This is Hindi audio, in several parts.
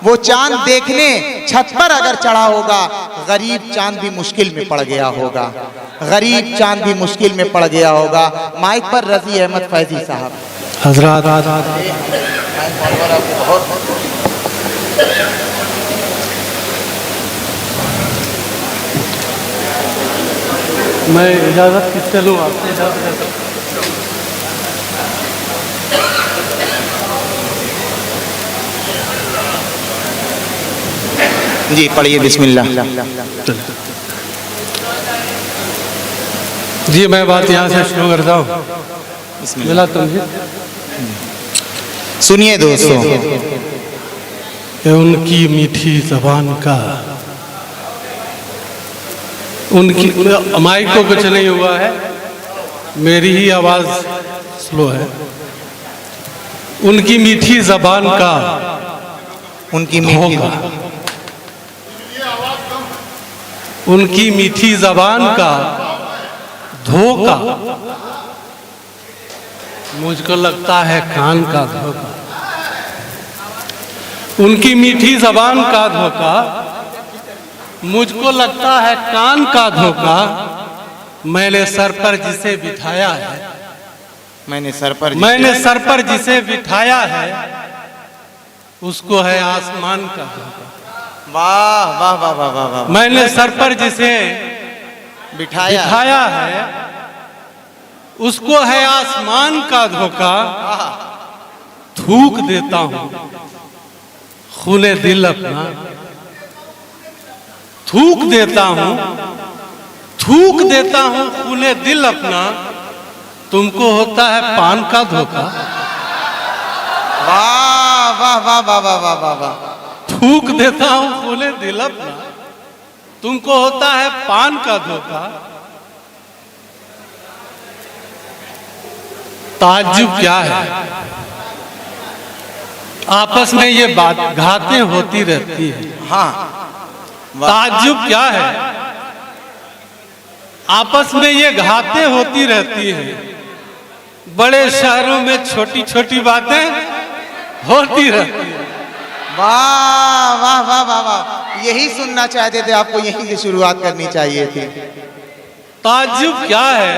वो चांद देखने छत पर अगर चढ़ा होगा, गरीब चांद भी मुश्किल में पड़ गया होगा, गरीब चांद भी मुश्किल में पड़ गया होगा। माइक पर रजी अहमद फैजी साहब। हजरात, मैं इजाज़त किससे लूँ? आपसे इजाज़त। जी पढ़िए बिस्मिल्लाह। जी मैं बात यहाँ से शुरू करता हूँ। मिला तुमसे सुनिए दोस्तों, कि उनकी मीठी ज़बान का, उनकी माइक को कुछ नहीं हुआ है, मेरी ही आवाज़ स्लो है। उनकी मीठी ज़बान का, उनकी मीठी, उनकी मीठी ज़बान का धोखा मुझको लगता है कान का धोखा। उनकी मीठी ज़बान का धोखा मुझको लगता है कान का धोखा। मैंने सर पर जिसे बिठाया है, मैंने सर पर जिसे बिठाया है, उसको है आसमान का धोखा। वाह वाह वाह वाह वाह वाह। मैंने सर पर जिसे बिठाया है, उसको है आसमान का धोखा। थूक देता हूँ खूने दिल अपना, थूक देता हूँ खूने दिल अपना। तुमको होता है पान का धोखा। वाह वाह वाह वाह वाह वाह वाह वाह। थूक देता हूँ खूने दिल अपना, तुमको होता है पान का धोखा। ताज्जुब क्या है, आपस में ये बात घातें होती रहती है। हाँ, ताज्जुब क्या है, आपस में ये घातें होती रहती है। बड़े शहरों में छोटी छोटी बातें होती रहती है। वाह वाह वाह वाह वाह। यही सुनना चाहते थे, आपको यहीं से शुरुआत करनी चाहिए थी। ताज्जुब क्या है,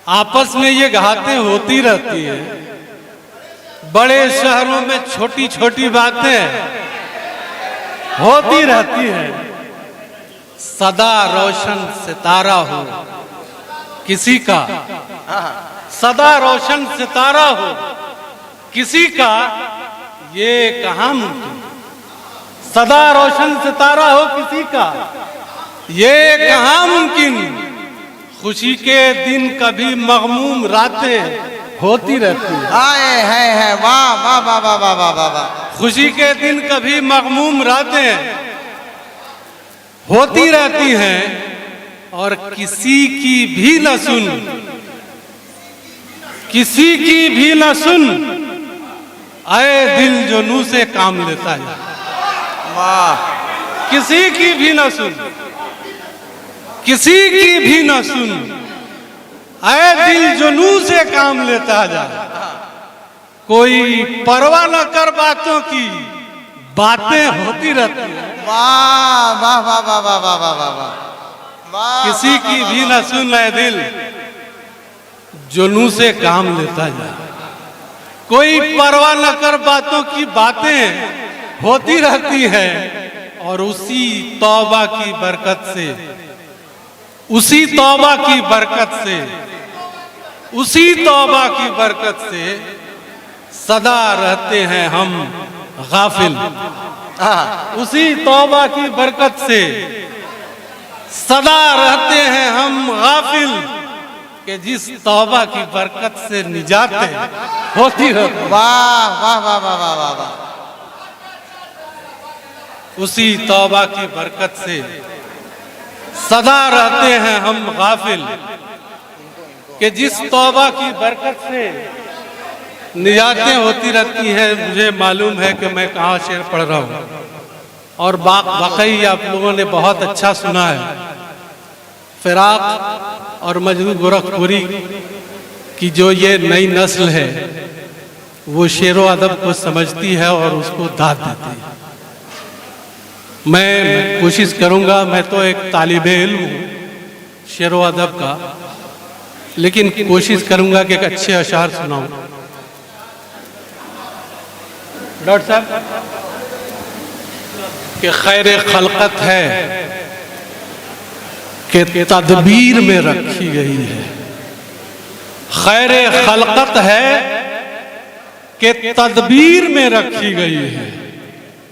आपस में ये घातें होती रहती है। बड़े शहरों में छोटी छोटी बातें होती रहती है। सदा रोशन सितारा हो किसी का, सदा रोशन सितारा हो किसी का, ये कहाँ मुमकिन। सदा रोशन सितारा हो किसी का, ये कहाँ मुमकिन। खुशी के दिन कभी मगमूम रातें होती रहती है। हाय हाय हाय, वाह वाह वाह वाह वाह वाह वाह वाह। खुशी के दिन कभी मगमूम रातें होती रहती हैं, और किसी की भी न सुन, किसी की भी न सुन, आए दिल जो नू से काम लेता है। वाह। किसी की भी न सुन, किसी की भी न सुन, आए दिल जो नू से काम लेता जाए। कोई परवाह न कर बातों की, बातें होती रहती हैं। वाह वाह वाह वाह वाह वाह वाह वाह वाह। किसी की भी न सुन आए दिल जो नू से काम लेता जाए। कोई परवाह न कर बातों की, बातें होती रहती है। और उसी तौबा की बरकत से, उसी तौबा की बरकत से, उसी तौबा की बरकत से सदा रहते हैं हम गाफिल। उसी तौबा की बरकत से सदा रहते हैं हम गाफिल, कि जिस तौबा की बरकत से निजात होती रहती। वाह वाह वाह वाह वाह वाह वाह। उसी तौबा की बरकत से सदा रहते हैं हम गाफिल, कि जिस तौबा की बरकत से निजातें होती रहती हैं। मुझे मालूम है कि मैं कहाँ शेर पढ़ रहा हूँ, और वाकई आप लोगों ने बहुत अच्छा सुना है। फिराक और मजनू गोरखपुरी की जो ये नई नस्ल है, वो शेरो अदब को समझती है और उसको दाद देती है। मैं कोशिश करूंगा, मैं तो एक तालिबे इल्म हूँ शेरो अदब का, लेकिन कोशिश करूंगा कि एक अच्छे अशार सुनाऊं। डॉक्टर साहब कि खैर खलकत है कि तदबीर में रखी गई है। खैर खलकत है कि तदबीर में रखी गई है।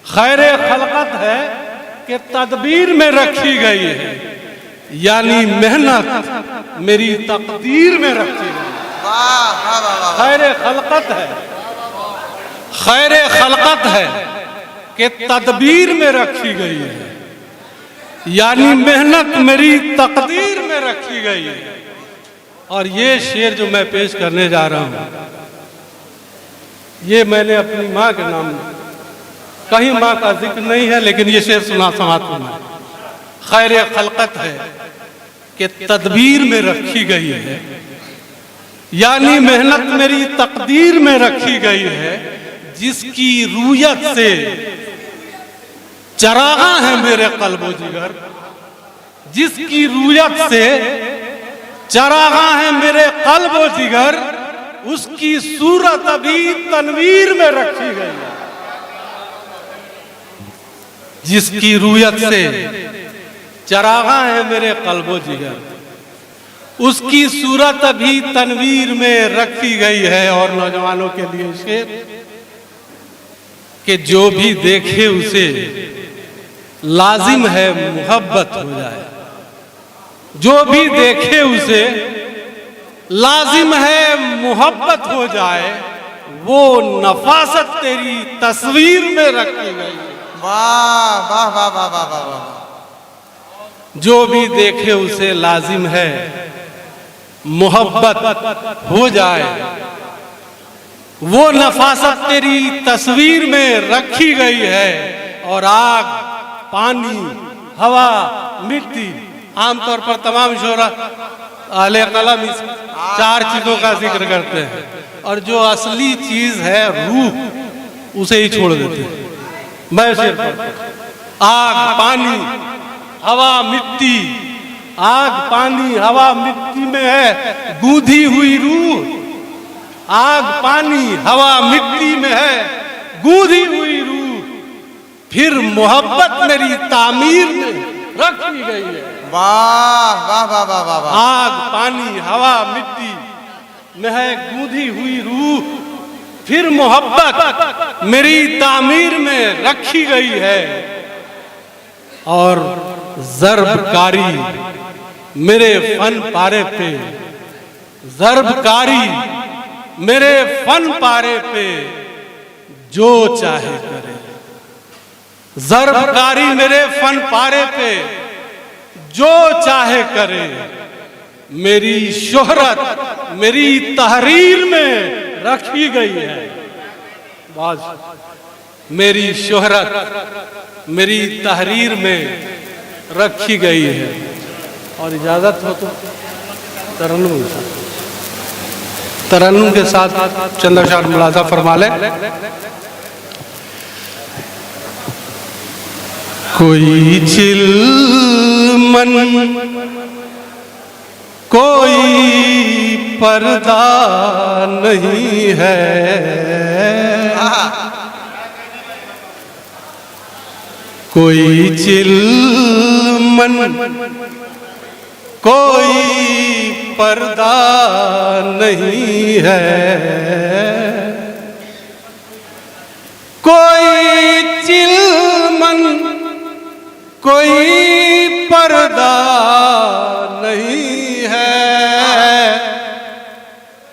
खैर खलकत है कि तदबीर में रखी गई है, यानी मेहनत मेरी तकदीर में रखी गई। खैर खलकत है, खैर खलकत है कि तदबीर में रखी गई है, यानी मेहनत मेरी तकदीर में रखी गई है। और ये शेर जो मैं पेश करने जा रहा हूं, ये मैंने अपनी माँ के नाम, कहीं माँ का जिक्र नहीं है, लेकिन ये शेर सुना समाप्त में। खैर खलकत है कि तदबीर में रखी गई है, यानी मेहनत मेरी तकदीर में रखी गई है। जिसकी रूयत से चरागा है मेरे कल्बो जिगर, जिसकी रूयत से चरागा है मेरे कल्बो जिगर, उसकी सूरत अभी तनवीर में रखी गई है। जिसकी रूयत से चरागा है मेरे कल्बो जिगर, उसकी सूरत अभी तनवीर में रखी गई है। और नौजवानों के लिए शेर कि जो भी देखे उसे लाजिम है मोहब्बत हो जाए। जो भी देखे उसे लाजिम है मोहब्बत हो जाए, वो नफासत तेरी तस्वीर में रखी गई। वाह वाह वाह वाह वाह वाह वाह। जो भी देखे उसे लाजिम है मोहब्बत हो जाए, वो नफासत तेरी तस्वीर में रखी गई है। और आग, पानी, हवा, मिट्टी, आमतौर पर तमाम शोरा अहले कलम इस चार चीजों का जिक्र करते हैं, और जो असली चीज है रूह, उसे ही छोड़ देते हैं। मैं सिर्फ आग, पानी, हवा, मिट्टी, आग, पानी, हवा, मिट्टी में है गूंधी हुई रूह। आग, पानी, हवा, मिट्टी में है गूंधी हुई रूह। फिर मोहब्बत मेरी तामीर में रखी गई है। वाह वाह वाह वाह वाह वाह। आग, पानी, हवा, मिट्टी में है गूंधी हुई रूह। फिर मोहब्बत मेरी तामीर में रखी गई है। और ज़र्बकारी मेरे फन पारे पे, ज़र्बकारी मेरे फन पारे पे जो चाहे करे। ज़र्बकारी मेरे फन पारे पे जो चाहे करे। मेरी शोहरत मेरी तहरीर में रखी गई है। बाज मेरी शोहरत मेरी तहरीर में रखी गई है। और इजाजत हो तो तरन्नुम के साथ चंद अशार मुलाजा फरमा ले। कोई चिलमन कोई पर्दा नहीं है, कोई चिलमन कोई पर्दा नहीं है, कोई चिलमन कोई पर्दा नहीं है।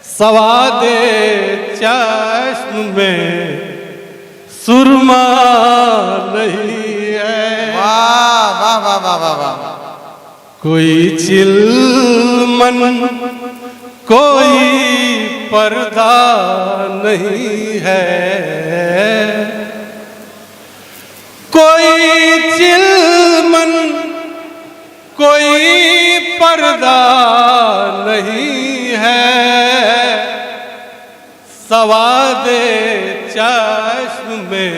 सवादे चश्म में सुरमा नहीं है। वाह वाह वाह वाह वाह वाह। कोई चिलमन कोई पर्दा नहीं है, कोई चिलमन कोई पर्दा नहीं है। सवादे चश्म में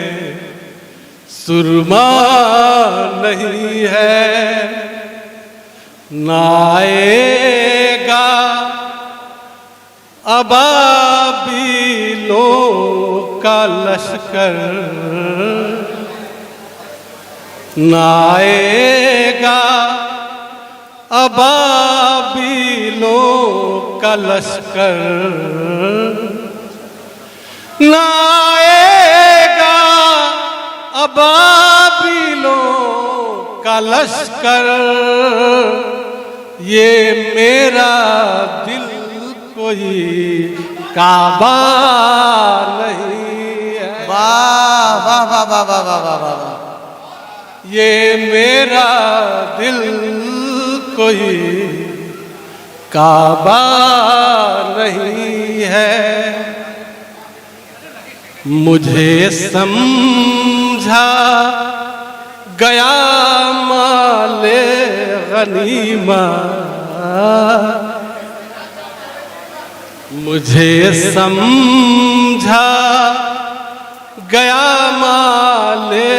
सुरमा नहीं है, नाएगा अबाबिलों का लश्कर, नाएगा अबाबिलों का लश्कर, नाएगा अबाबिलों का लश्कर, ये मेरा दिल कोई काबा नहीं है। वाह वाह वाह वाह वाह वाह वाह वाह। ये मेरा दिल कोई काबा नहीं है। मुझे समझा गया माले गनीमत, मुझे समझा गया माले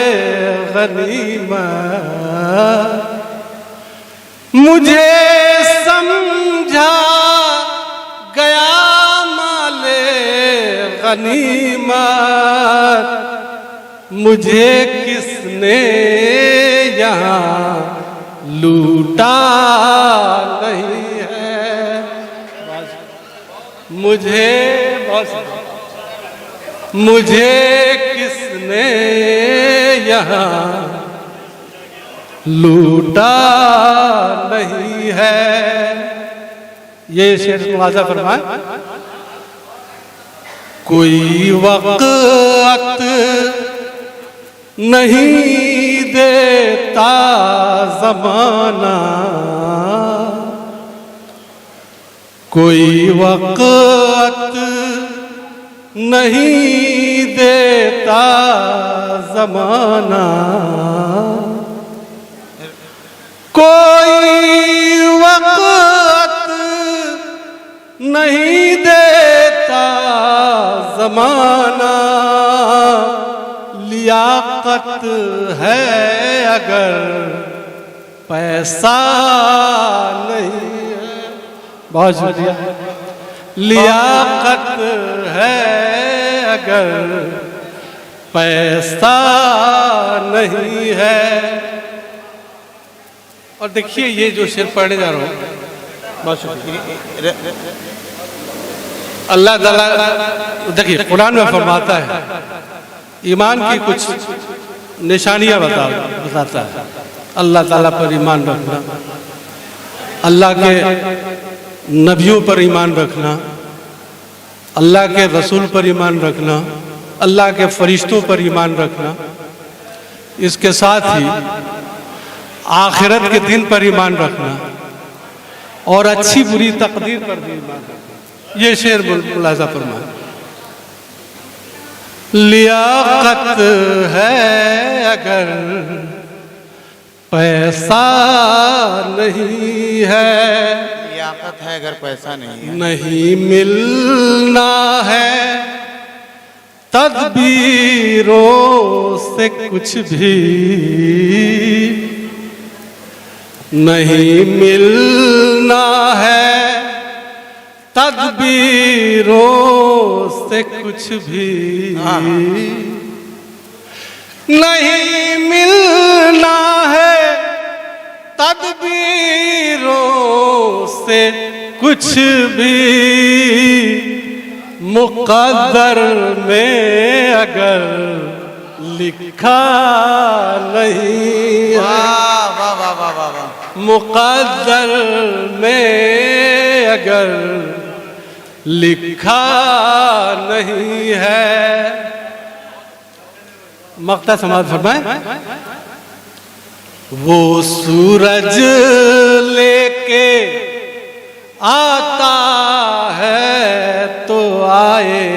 गनीमत, मुझे समझा गया माले गनीमत, मुझे किसने यहाँ लूटा नहीं है। मुझे किसने यहाँ लूटा नहीं है। ये शेर मुलाजा फरमाए। कोई वक़्त नहीं देता ज़माना, कोई वक़्त नहीं देता ज़माना, कोई वक़्त नहीं देता ज़माना, लियाकत है अगर पैसा नहीं है। बहुत शुक्रिया। लियाकत है अगर पैसा नहीं है। और देखिए ये जो शेर पढ़ने जा रहा हूँ, बहुत शुक्रिया। अल्लाह ताला देखिए कुरान में फरमाता है, ईमान की कुछ निशानियां बताता है। अल्लाह ताला पर ईमान रखना, अल्लाह के नबियों पर ईमान रखना, अल्लाह के रसूल पर ईमान रखना, अल्लाह के फरिश्तों पर ईमान रखना, इसके साथ ही आखिरत के दिन पर ईमान रखना और अच्छी बुरी तकदीर पर भी ईमान रखना। ये शेर मुलाजा फरमाए। लियाकत है अगर पैसा नहीं है, लियाकत है अगर पैसा नहीं है, नहीं मिलना है तदबीरों से कुछ भी, नहीं मिलना है तदबीरों से कुछ भी, नहीं मिलना है तदबीरों से कुछ भी, मुक़द्दर में अगर लिखा नहीं है। वाह वाह वाह वाह वाह वाह। मुक़द्दर में अगर लिखा नहीं है। मक्ता समाज फरमाए। वो सूरज लेके आता है तो आए,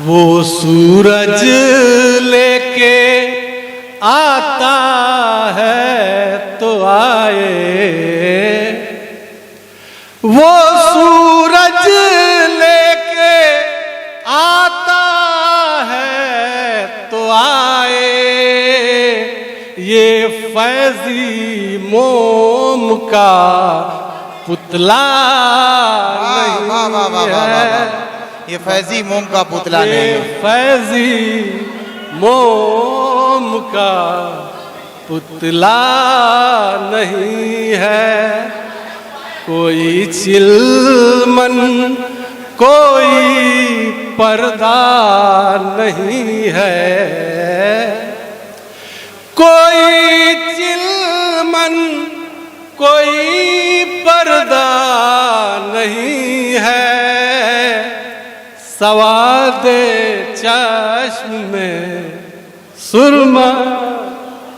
वो सूरज लेके आता है तो आए, वो जलवाए ये फैजी मोम का पुतला नहीं है। ये फैजी मोम का पुतला ये नहीं है। फैजी मोम का पुतला नहीं है। कोई चिलमन कोई पर्दा नहीं है। कोई चिलमन कोई पर्दा नहीं है। सवादे चश्म में सुरमा